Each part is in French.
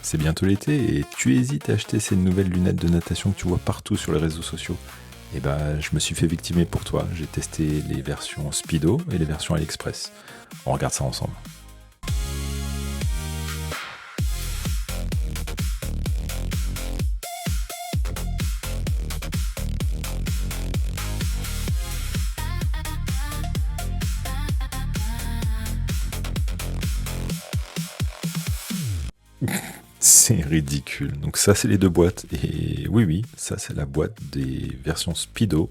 C'est bientôt l'été et tu hésites à acheter ces nouvelles lunettes de natation que tu vois partout sur les réseaux sociaux. Et bah, je me suis fait victimer pour toi. J'ai testé les versions Speedo et les versions AliExpress. On regarde ça ensemble. C'est ridicule. Donc ça, c'est les deux boîtes. Et oui, ça, c'est la boîte des versions Speedo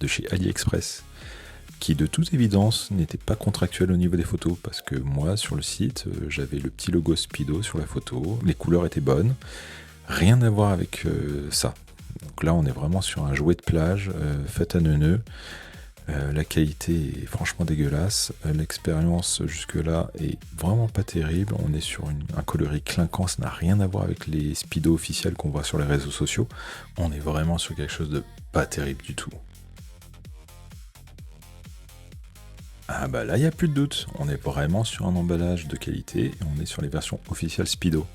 de chez AliExpress, qui de toute évidence n'était pas contractuelle au niveau des photos, parce que moi, sur le site, j'avais le petit logo Speedo sur la photo, les couleurs étaient bonnes, rien à voir avec ça. Donc là, on est vraiment sur un jouet de plage fait à neuneux. La qualité est franchement dégueulasse. L'expérience jusque-là est vraiment pas terrible. On est sur un coloris clinquant, ça n'a rien à voir avec les speedos officiels qu'on voit sur les réseaux sociaux. On est vraiment sur quelque chose de pas terrible du tout. Ah bah là, il n'y a plus de doute. On est vraiment sur un emballage de qualité et on est sur les versions officielles Speedo.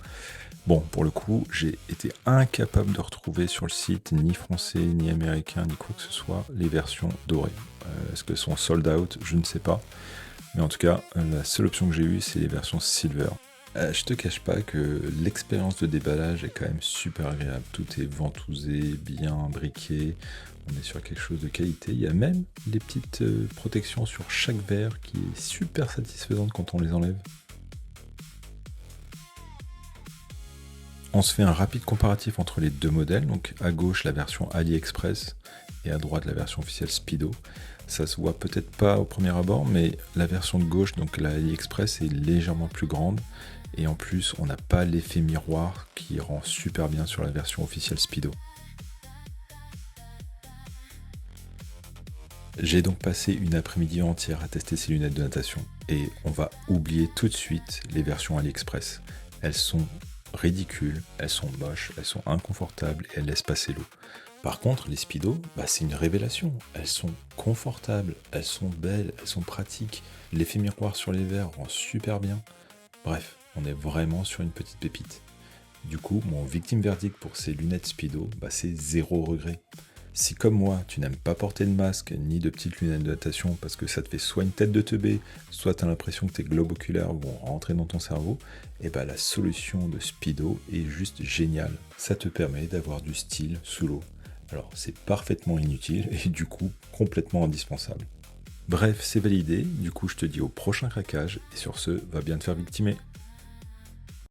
Bon, pour le coup, j'ai été incapable de retrouver sur le site ni français, ni américain, ni quoi que ce soit, les versions dorées. Est-ce qu'elles sont sold out? Je ne sais pas. Mais en tout cas, la seule option que j'ai eue, c'est les versions silver. Je te cache pas que l'expérience de déballage est quand même super agréable. Tout est ventousé, bien briqué. On est sur quelque chose de qualité. Il y a même des petites protections sur chaque verre qui est super satisfaisante quand on les enlève. On se fait un rapide comparatif entre les deux modèles, donc à gauche la version AliExpress et à droite la version officielle Speedo. Ça se voit peut-être pas au premier abord, mais la version de gauche, donc la AliExpress, est légèrement plus grande. Et en plus, on n'a pas l'effet miroir qui rend super bien sur la version officielle Speedo. J'ai donc passé une après-midi entière à tester ces lunettes de natation. Et on va oublier tout de suite les versions AliExpress. Elles sont ridicules, elles sont moches, elles sont inconfortables et elles laissent passer l'eau. Par contre, les Speedo, c'est une révélation. Elles sont confortables, elles sont belles, elles sont pratiques. L'effet miroir sur les verres rend super bien. Bref, on est vraiment sur une petite pépite. Du coup, mon victime verdict pour ces lunettes Speedo, c'est 0 regret. Si comme moi, tu n'aimes pas porter de masque ni de petites lunettes de natation parce que ça te fait soit une tête de teubé, soit tu as l'impression que tes globes oculaires vont rentrer dans ton cerveau, et la solution de Speedo est juste géniale. Ça te permet d'avoir du style sous l'eau. Alors c'est parfaitement inutile et du coup complètement indispensable. Bref, c'est validé, du coup je te dis au prochain craquage et sur ce, va bien te faire victimer.